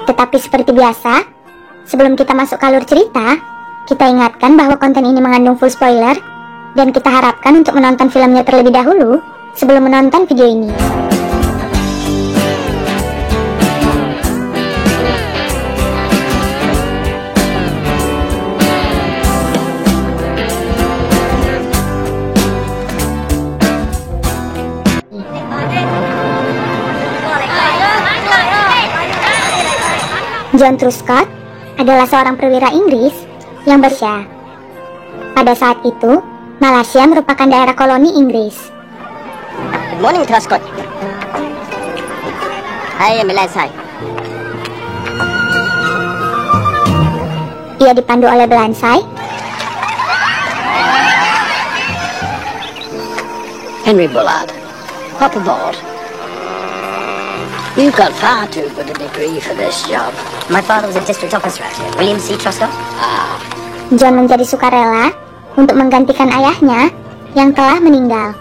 Tetapi seperti biasa, sebelum kita masuk ke alur cerita, kita ingatkan bahwa konten ini mengandung full spoiler, dan kita harapkan untuk menonton filmnya terlebih dahulu sebelum menonton video ini. John Truscott adalah seorang perwira Inggris yang berusia. Pada saat itu, Malaysia merupakan daerah koloni Inggris. Good morning, Truscott. I am Malaysia. Ia dipandu oleh Belansai, Henry Bullard, hop aboard. You've got far too good a degree for this job. My father was a district officer out here, William C. Truscott. John menjadi sukarela untuk menggantikan ayahnya yang telah meninggal.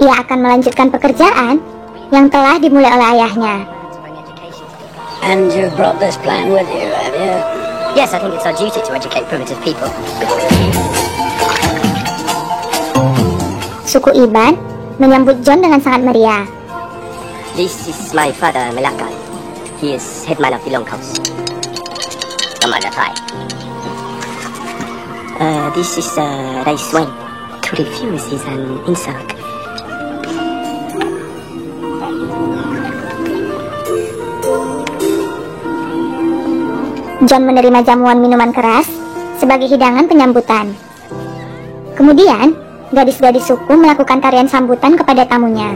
Ia akan melanjutkan pekerjaan yang telah dimulai oleh ayahnya. And you brought this plan with you, have you? Yes, I think it's our duty to educate primitive people. Suku Iban menyambut John dengan sangat meriah. This is my father, Malaka. He is headman of the Longhouse. Commander Thai. This is Rai Swain. To refuse is an insult. John menerima jamuan minuman keras sebagai hidangan penyambutan. Kemudian, gadis-gadis suku melakukan tarian sambutan kepada tamunya.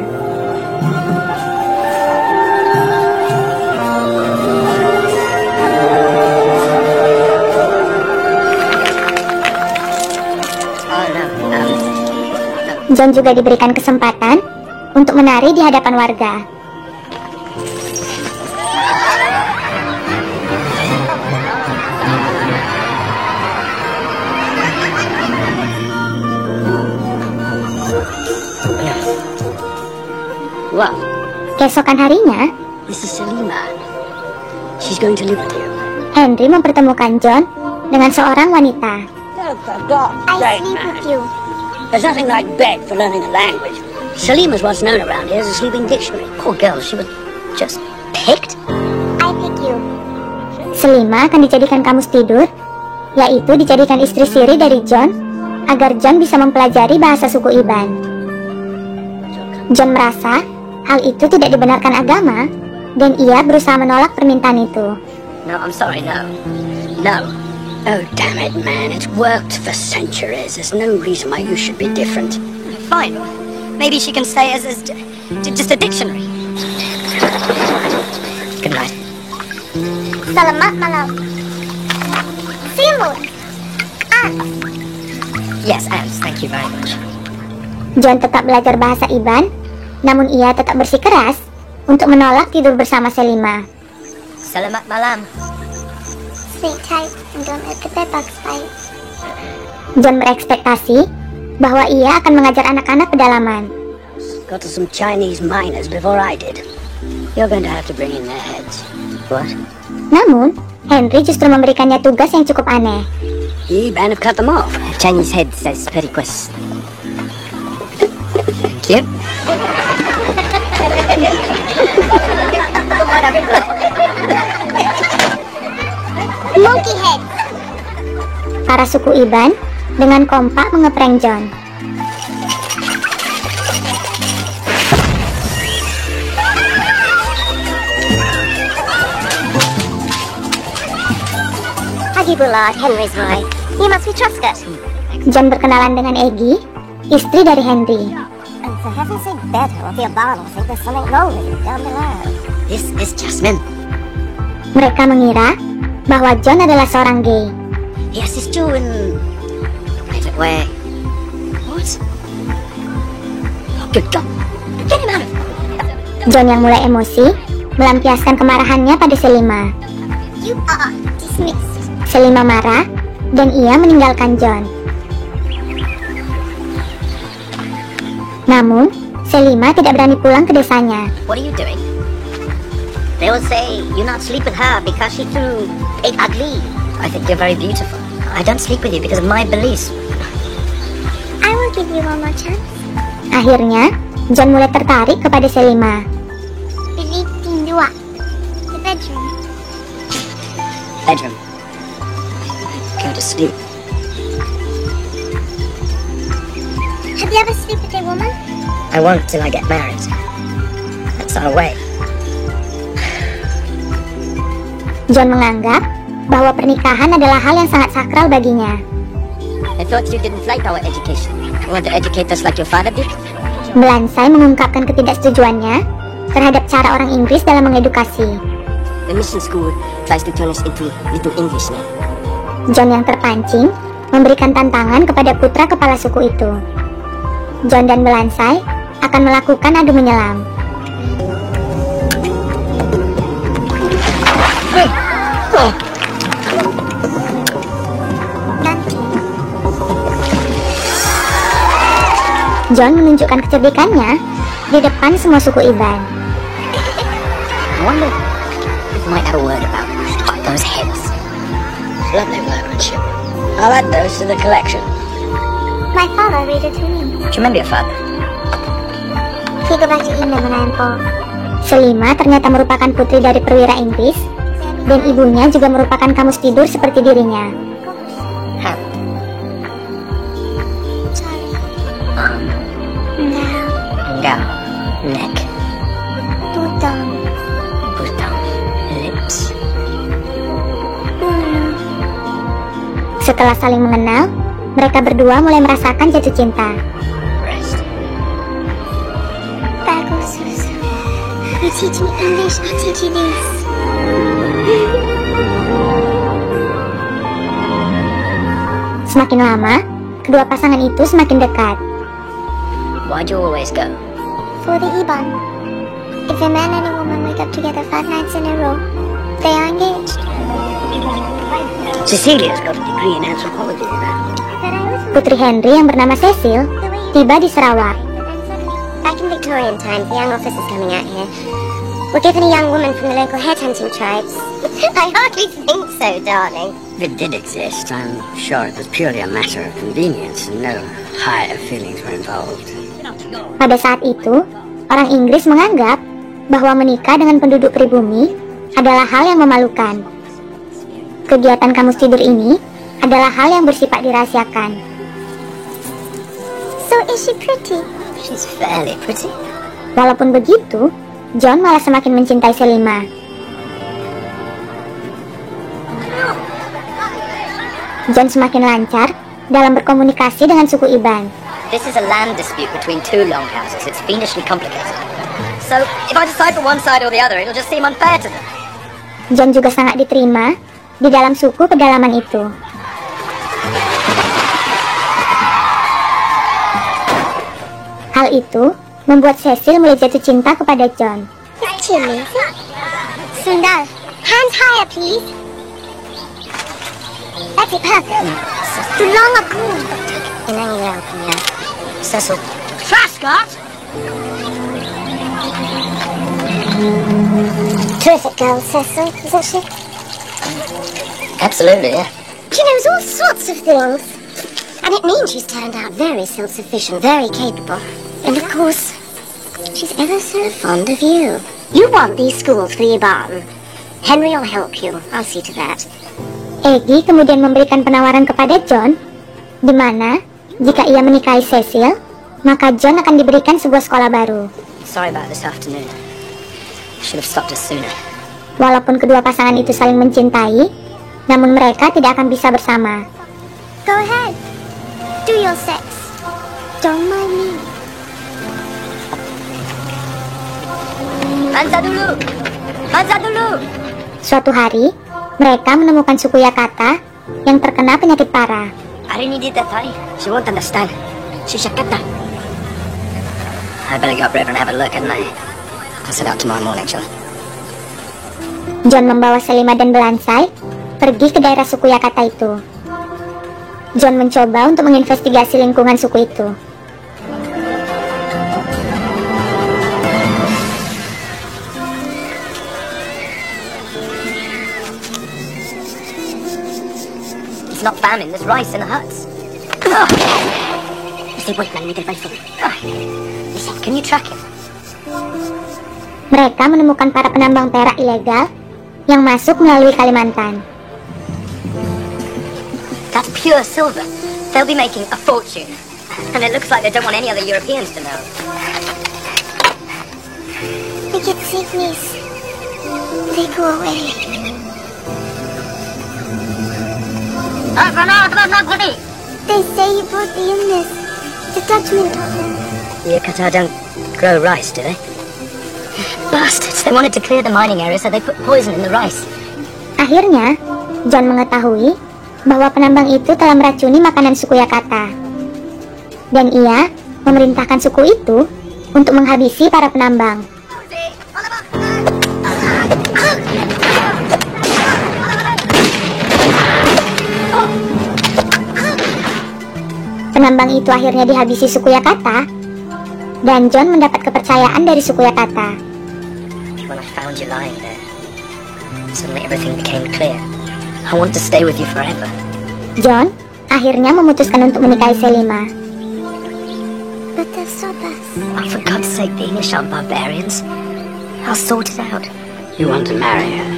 John juga diberikan kesempatan untuk menari di hadapan warga. Wow. Keesokan harinya, This is Selima. She's going to live with you. Henry mempertemukan John dengan seorang wanita. Oh, for God's sake, man. you. There's nothing like bed for learning a language. Selima's what's known around here as a sleeping dictionary. Poor girl, she was just picked. I pick you. Selima akan dijadikan kamus tidur, yaitu dijadikan istri siri dari John, agar John bisa mempelajari bahasa suku Iban. John merasa hal itu tidak dibenarkan agama, dan ia berusaha menolak permintaan itu. No, I'm sorry, no. No. Oh, damn it, man. It's worked for centuries. There's no reason why you should be different. Fine. Maybe she can stay as just a dictionary. Good night. Selamat malam. Simon. Yes, Ants, thank you very much. John tetap belajar bahasa Iban, namun ia tetap bersikeras untuk menolak tidur bersama Selima. Selamat malam. Sleep tight and don't let the bedbugs bite. John berekspektasi bahwa ia akan mengajar anak-anak pedalaman. Got to some Chinese miners before I did. You're going to have to bring in their heads. What? Namun, Henry justru memberikannya tugas yang cukup aneh. You better have cut them off. Chinese head says periquest. Thank you. Monkey head. Para suku Iban dengan kompak mengeprank John. Aggie Bullard, Henry's wife. You must be Truscott. John berkenalan dengan Aggie, istri dari Henry. And for heaven's sake, better, or the Abad will think there's something wrong with you down below. This is Jasmine. Mereka mengira bahwa John adalah seorang gay. He assist you in... Right away. What? Oh, good God. Get him out of... John yang mulai emosi melampiaskan kemarahannya pada Selima. You are dismissed. Selima marah dan ia meninggalkan John. Namun, Selima tidak berani pulang ke desanya. What are you doing? They will say you not sleep with her because she too ugly. I think you're very beautiful. I don't sleep with you because of my beliefs. I will give you one more chance. Akhirnya, John mulai tertarik kepada Selima. Bilik 2. The bedroom. Bedroom. Go to sleep. Have you ever slept with a woman? I won't till I get married. That's our way. John menganggap bahwa pernikahan adalah hal yang sangat sakral baginya. I thought you didn't like our education. You want to educate us like your father did? Melansai mengungkapkan ketidaksetujuannya terhadap cara orang Inggris dalam mengedukasi. The mission school tries to turn us into little Englishmen. John yang terpancing memberikan tantangan kepada putra kepala suku itu. John dan Melansai akan melakukan adu menyelam. John menunjukkan kecerdikannya di depan semua suku Iban. I wonder if we might have a word about those heads. Lovely workmanship. I'll add those to the collection. My father read it to me. Do you remember your father? He go back to England when I am 4. Selima ternyata merupakan putri dari perwira Inggris, dan ibunya juga merupakan kamus tidur seperti dirinya. Hand. Engao. Neck. Butang. Butang. Lips. Setelah saling mengenal, mereka berdua mulai merasakan jatuh cinta. Breast. Bagus. You teach me English, I'll teach you this. Semakin lama, kedua pasangan itu semakin dekat. Why'd you always go? For the Iban. If a man and a woman wake up together 5 nights in a row, they are engaged. Cecilia's got a degree in anthropology, you know. But I was Putri Henry yang bernama Cecil tiba di Sarawak. back in Victorian times, the young officers coming out here were given a young woman from the local headhunting tribes. I hardly think so, darling. If it did exist, I'm sure it was purely a matter of convenience and no higher feelings were involved. Pada saat itu, orang Inggris menganggap bahwa menikah dengan penduduk pribumi adalah hal yang memalukan. Kegiatan kamus tidur ini adalah hal yang bersifat dirahasiakan. So is she pretty? She's fairly pretty. Walaupun begitu, John malah semakin mencintai Selima. John semakin lancar dalam berkomunikasi dengan suku Iban. This is a land dispute between two longhouses. It's fiendishly complicated. So, if I decide for one side or the other, it'll just seem unfair to them. John juga sangat diterima di dalam suku pedalaman itu. Hal itu membuat Cecil mulai jatuh cinta kepada John. Is she amazing? Sundar, hands higher, please. That's it, perfect. Too long ago. Cecil. Trascott! Terrific girl, Cecil, isn't she? Absolutely, yeah. She knows all sorts of things. And it means she's turned out very self-sufficient, very capable. And of course, she's ever so fond of you. You want these schools for your barn. Henry will help you. I'll see to that. Eggy kemudian memberikan penawaran kepada John, di mana jika ia menikahi Cecil, maka John akan diberikan sebuah sekolah baru. Sorry about this afternoon. Should have stopped us sooner. Walaupun kedua pasangan itu saling mencintai, namun mereka tidak akan bisa bersama. Go ahead. Do your sex. Don't mind me. Hansa dulu! Hansa dulu! Suatu hari, mereka menemukan suku Yakata yang terkena penyakit parah. Hari ini dia tadi. She won't understand. She's Yakata. I better go up river and have a look, hadn't I? I'll set out tomorrow morning, shall I? John membawa Selima dan Melansai pergi ke daerah suku Yakata itu. John mencoba untuk menginvestigasi lingkungan suku itu. It's not famine, there's rice in the huts. Listen, can you track him? Mereka menemukan para penambang perak ilegal yang masuk melalui Kalimantan. That's pure silver. They'll be making a fortune. And it looks like they don't want any other Europeans to know. They get sickness. They go away. They say you brought the illness. The Dutchman told them. The Qatar don't grow rice, do they? Bastards, they wanted to clear the mining area, so they put poison in the rice. Akhirnya, John mengetahui bahwa penambang itu telah meracuni makanan suku Yakata. Dan ia memerintahkan suku itu untuk menghabisi para penambang. Penambang itu akhirnya dihabisi suku Yakata, dan John mendapat kepercayaan dari suku Yakata. When I found you lying there, suddenly everything became clear. I want to stay with you forever. John akhirnya memutuskan untuk menikahi Selima. But they'll stop us. Oh, for God's sake, the English aren't barbarians. I'll sort it out. You want to marry her?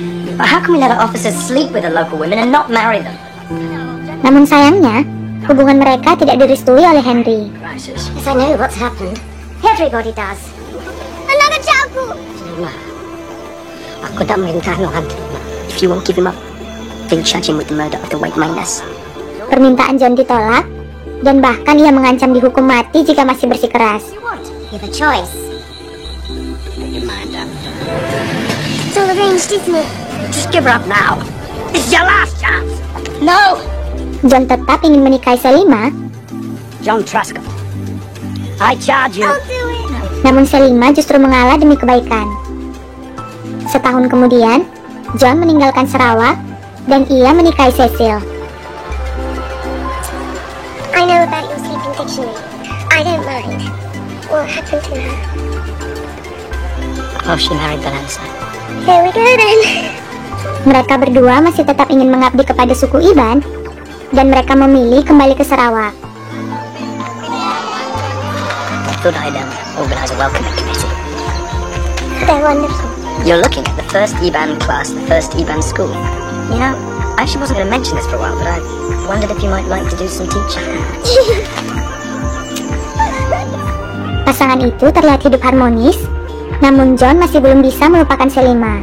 But how can we let our officers sleep with the local women and not marry them? Namun sayangnya, hubungan mereka tidak direstui oleh Henry. Crisis. Yes, I know what's happened. Everybody does. Another Jabu! Aku tak merintah no hantu. If you won't give him up, then charge him with the murder of the white miners. Permintaan John ditolak, dan bahkan ia mengancam dihukum mati jika masih bersikeras. You have a choice. Make your mind up. It's all arranged, isn't it? Just give her up now. This is your last chance. No! John tetap ingin menikahi Selima, John Truscott, I charge you. I'll do it. namun Selima justru mengalah demi kebaikan. Setahun kemudian, John meninggalkan Sarawak, dan ia menikahi Cecil. I know about your sleeping dictionary. I don't mind. What happened to her? Oh, she married Balansa. There we go then. Mereka berdua masih tetap ingin mengabdi kepada suku Iban, dan mereka memilih kembali ke Sarawak. I thought I'd organize a welcoming committee. They're wonderful. You're looking at the first Iban class, the first Iban school. You know, I actually wasn't going to mention this for a while, but I wondered if you might like to do some teaching. Pasangan itu terlihat hidup harmonis, namun John masih belum bisa melupakan Selima.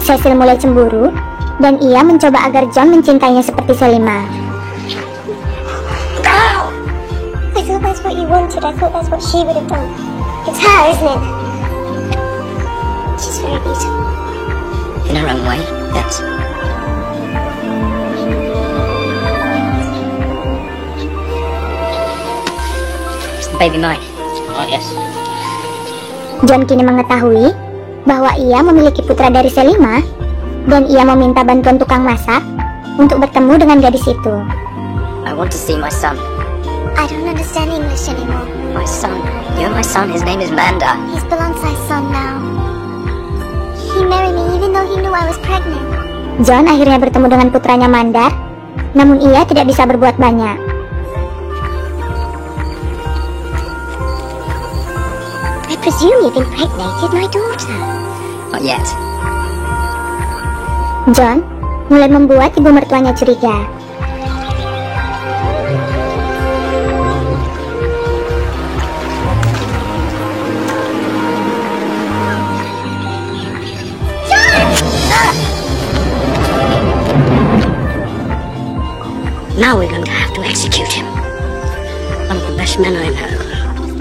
Cecil mulai cemburu, dan ia mencoba agar John mencintainya seperti Selima. I thought that's what you wanted. I thought that's what she would have done. It's her, isn't it? She's very beautiful. In her own way, yes. Is the baby mine? Oh, yes. John kini mengetahui bahwa ia memiliki putra dari Selima, dan ia meminta bantuan tukang masak untuk bertemu dengan gadis itu. I want to see my son. I don't understand English anymore. My son. You're my son. His name is Manda. He's Balansai's son now. He married me even though he knew I was pregnant. John akhirnya bertemu dengan putranya Mandar, namun ia tidak bisa berbuat banyak. I presume you've impregnated my daughter. Not yet. John mulai membuat ibu mertuanya curiga. Now we're going to have to execute him. One of the best men I know.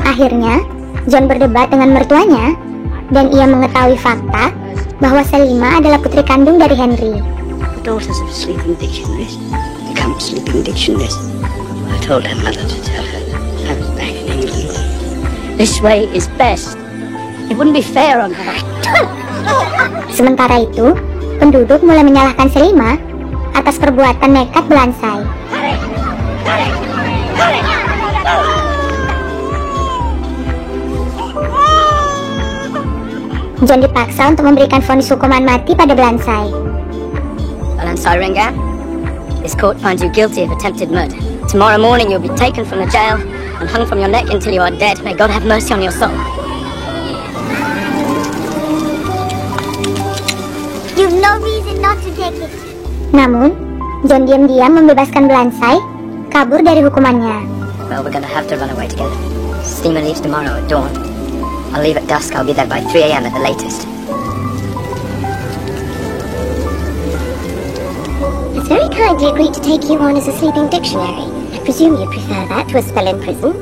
Akhirnya, John berdebat dengan mertuanya, dan ia mengetahui fakta bahwa Selima adalah putri kandung dari Henry. The daughters of sleeping dictionaries become sleeping dictionaries. I told her mother to tell her I was back in England. This way is best. It wouldn't be fair on her. Sementara itu, penduduk mulai menyalahkan Selima atas perbuatan nekat Balansai. John dipaksa untuk memberikan vonis hukuman mati pada Belansai. Belansai Ringan, this court finds you guilty of attempted murder. Tomorrow morning you'll be taken from the jail and hung from your neck until you are dead. May God have mercy on your soul. You've no reason not to take it. Namun, John diam-diam membebaskan Belansai kabur dari hukumannya. Well, we're gonna have to run away together. Steamer leaves tomorrow at dawn. I'll leave at dusk. I'll be there by 3 a.m. at the latest. It's very kind you agreed to take you on as a sleeping dictionary. I presume you prefer that to a spell in prison.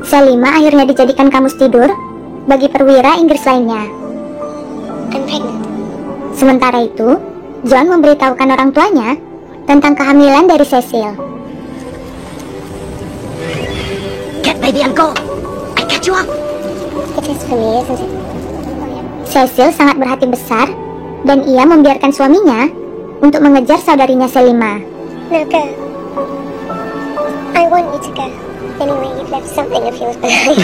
Selima akhirnya dijadikan kamus tidur bagi perwira Inggris lainnya. I'm pregnant. Sementara itu, John memberitahukan orang tuanya tentang kehamilan dari Cecil. Get baby and go. I catch you up. It is for me, isn't it? Cecil sangat berhati besar dan ia membiarkan suaminya untuk mengejar saudarinya Selima. No, go. I want you to go. Anyway, you've left something of yours behind.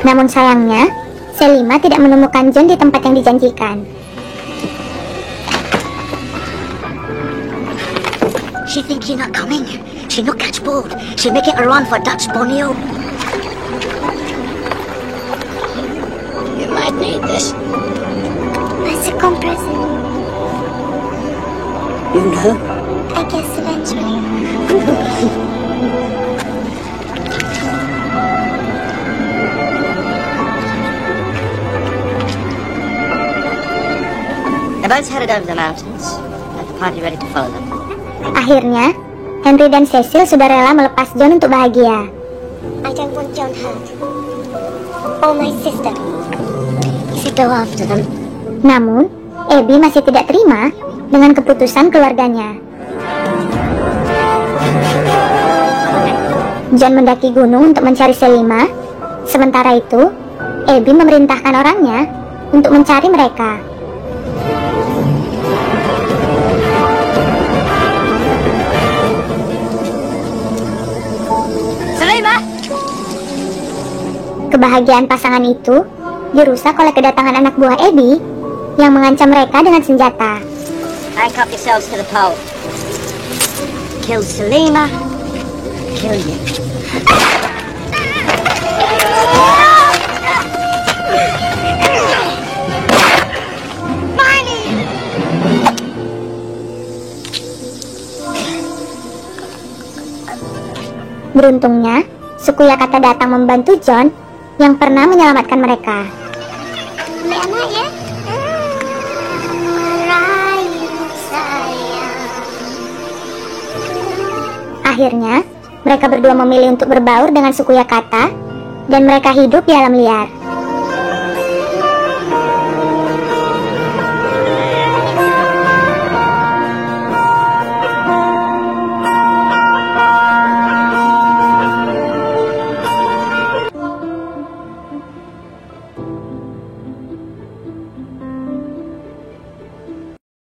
Namun sayangnya, Selima tidak menemukan John di tempat yang dijanjikan. She thinks you're not coming. She not catch boat. She making a run for Dutch Borneo. You might need this. It's a compressor. You know? I guess eventually. The boat's headed over the mountains. Have the party ready to follow them. Akhirnya, Henry dan Cecil sudah rela melepas John untuk bahagia. I don't want John hurt. Or my sister. You should go after them. Namun, Abby masih tidak terima dengan keputusan keluarganya. John mendaki gunung untuk mencari Selima. Sementara itu, Abby memerintahkan orangnya untuk mencari mereka. Kebahagiaan pasangan itu dirusak oleh kedatangan anak buah Abby yang mengancam mereka dengan senjata. Handcuff yourselves to the pole. Kill Selima. Kill you. Beruntungnya, suku Yakata datang membantu John yang pernah menyelamatkan mereka. Anak ya? Rayu sayang. Akhirnya, mereka berdua memilih untuk berbaur dengan suku Yakata dan mereka hidup di alam liar.